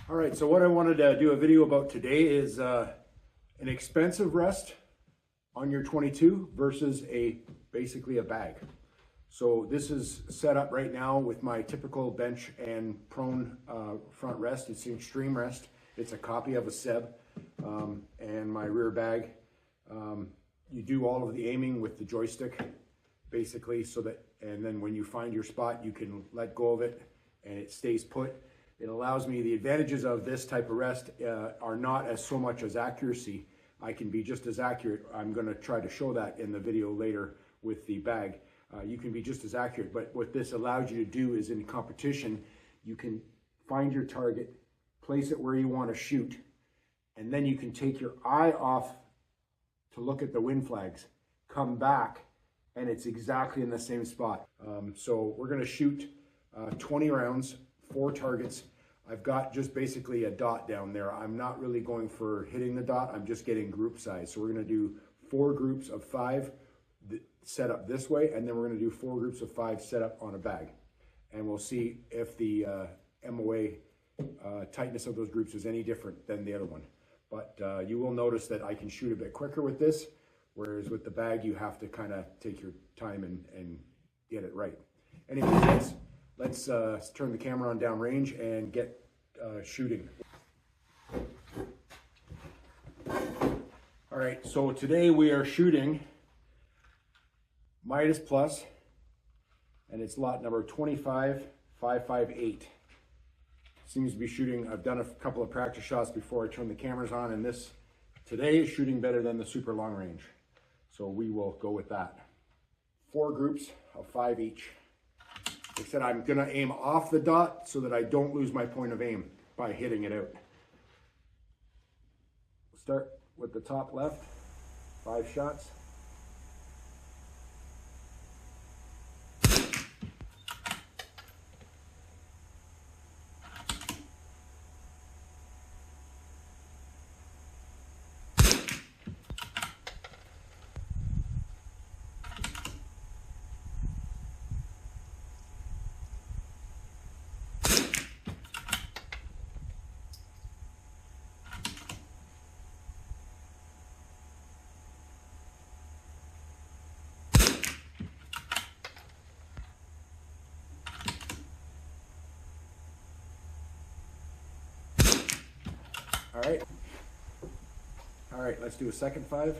All right, so what I wanted to do a video about today is an expensive rest on your 22 versus basically a bag. So this is set up right now with my typical bench and prone front rest. It's the Extreme Rest. It's a copy of a SEB and my rear bag. You do all of the aiming with the joystick basically, so that, and then when you find your spot, you can let go of it and it stays put. It allows me, the advantages of this type of rest are not as so much as accuracy. I can be just as accurate. I'm going to try to show that in the video later with the bag. You can be just as accurate, but what this allows you to do is in competition, you can find your target, place it where you want to shoot, and then you can take your eye off to look at the wind flags, come back, and it's exactly in the same spot. So we're going to shoot 20 rounds, 4 targets. I've got just basically a dot down there. I'm not really going for hitting the dot. I'm just getting group size. So we're going to do 4 groups of 5 set up this way, and then we're going to do 4 groups of 5 set up on a bag. And we'll see if the MOA tightness of those groups is any different than the other one. But you will notice that I can shoot a bit quicker with this, whereas with the bag, you have to kind of take your time and get it right. Anyways, let's turn the camera on downrange and get shooting. All right, so today we are shooting Midas Plus, and it's lot number 25558. Seems to be shooting, I've done a couple of practice shots before I turn the cameras on, and this today is shooting better than the super long range. So we will go with that. 4 groups of 5 each. Like I said, I'm gonna aim off the dot so that I don't lose my point of aim by hitting it out. Start with the top left, 5 shots. All right, let's do a second 5.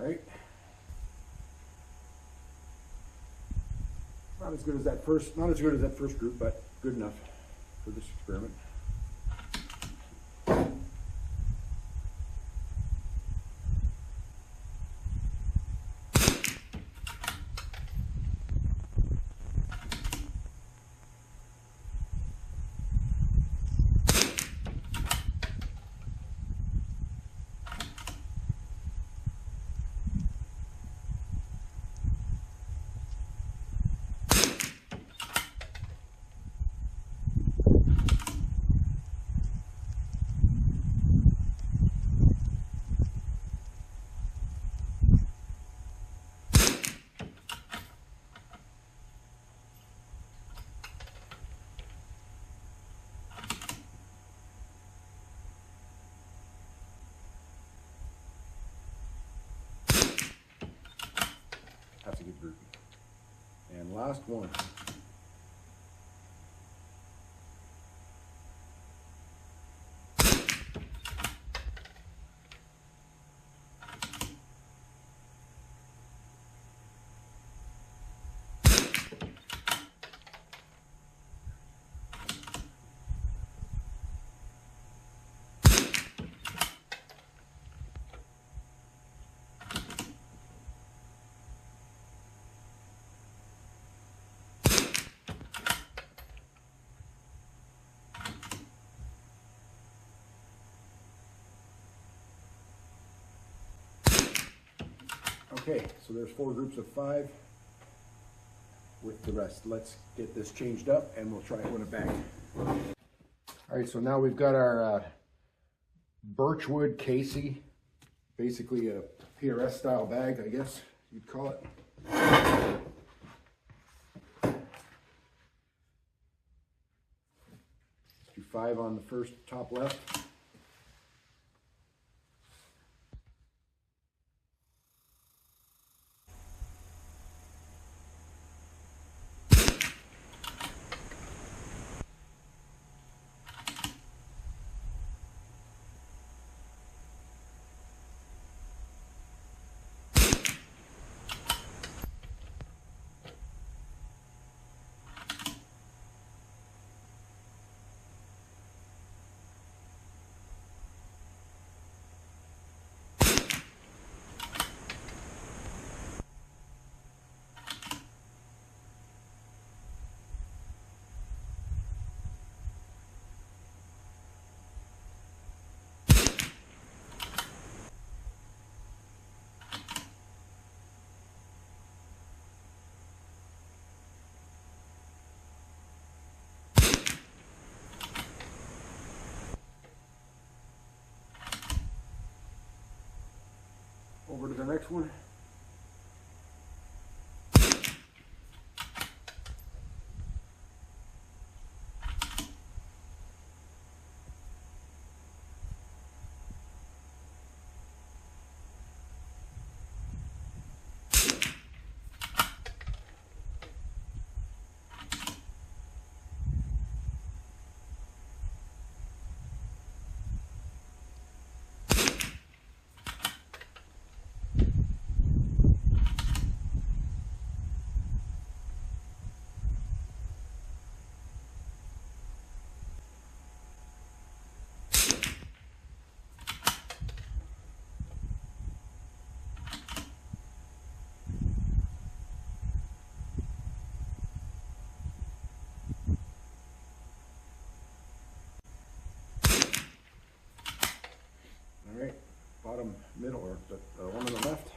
All right. Not as good as that first group, but good enough for this experiment. That's a good group. And last one. Okay, so there's 4 groups of 5 with the rest. Let's get this changed up and we'll try it with a bag. All right, so now we've got our birchwood Casey, basically a PRS style bag, I guess you'd call it. Let's do 5 on the first top left. Over to the next one. All right, bottom middle, or the one on the left.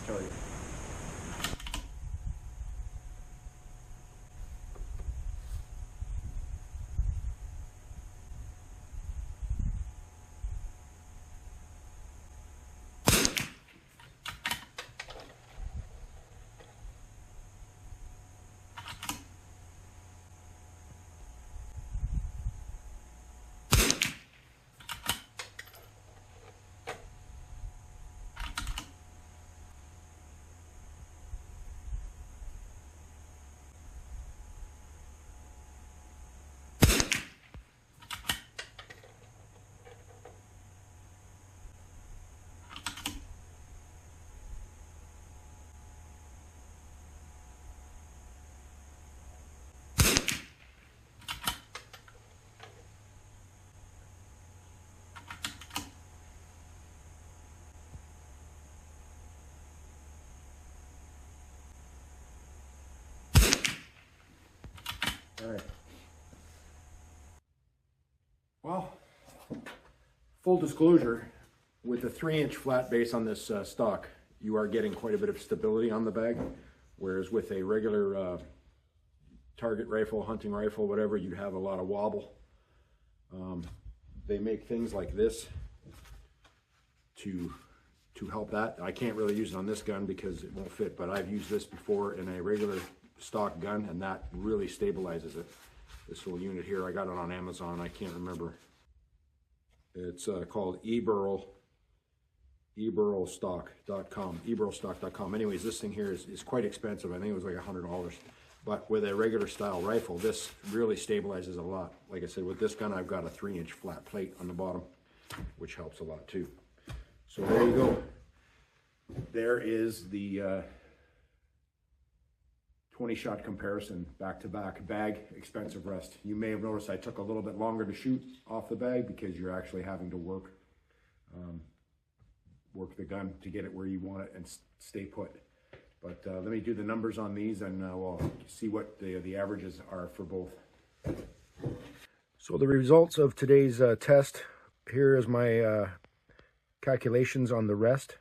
Tell you. All right. Well, full disclosure, with a 3-inch flat base on this stock, you are getting quite a bit of stability on the bag, whereas with a regular target rifle, hunting rifle, whatever, you'd have a lot of wobble. They make things like this to help that. I can't really use it on this gun because it won't fit, but I've used this before in a regular stock gun, and that really stabilizes it. This little unit here, I got it on Amazon. I can't remember. It's called eburlstock.com. Anyways, this thing here is quite expensive. I think it was like $100. But with a regular style rifle, this really stabilizes a lot. Like I said, with this gun, I've got a 3-inch flat plate on the bottom, which helps a lot too. So there you go. There is the 20-shot comparison, back-to-back, bag, expensive rest. You may have noticed I took a little bit longer to shoot off the bag because you're actually having to work the gun to get it where you want it and stay put. But let me do the numbers on these, and we'll see what the averages are for both. So the results of today's test, here is my calculations on the rest.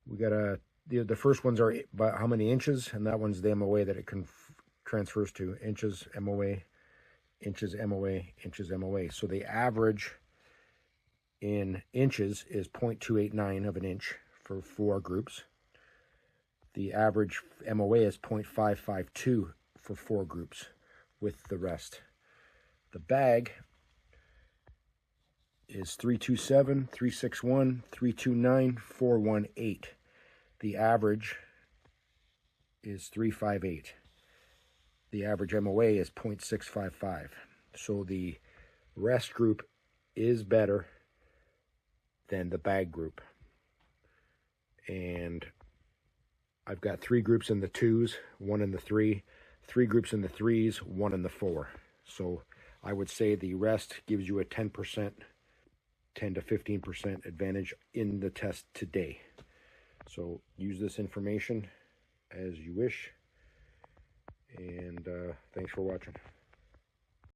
We got the first ones are by how many inches, and that one's the MOA that it transfers to. Inches, MOA, inches, MOA, inches, MOA. So the average in inches is 0.289 of an inch for 4 groups. The average MOA is 0.552 for 4 groups with the rest. The bag is 327, 361, 329, 418. The average is 358. The average MOA is 0.655. So the rest group is better than the bag group. And I've got 3 groups in the 2s, 1 in the 3, 3 groups in the 3s, 1 in the 4. So I would say the rest gives you a 10%, 10 to 15% advantage in the test today. So use this information as you wish, and thanks for watching.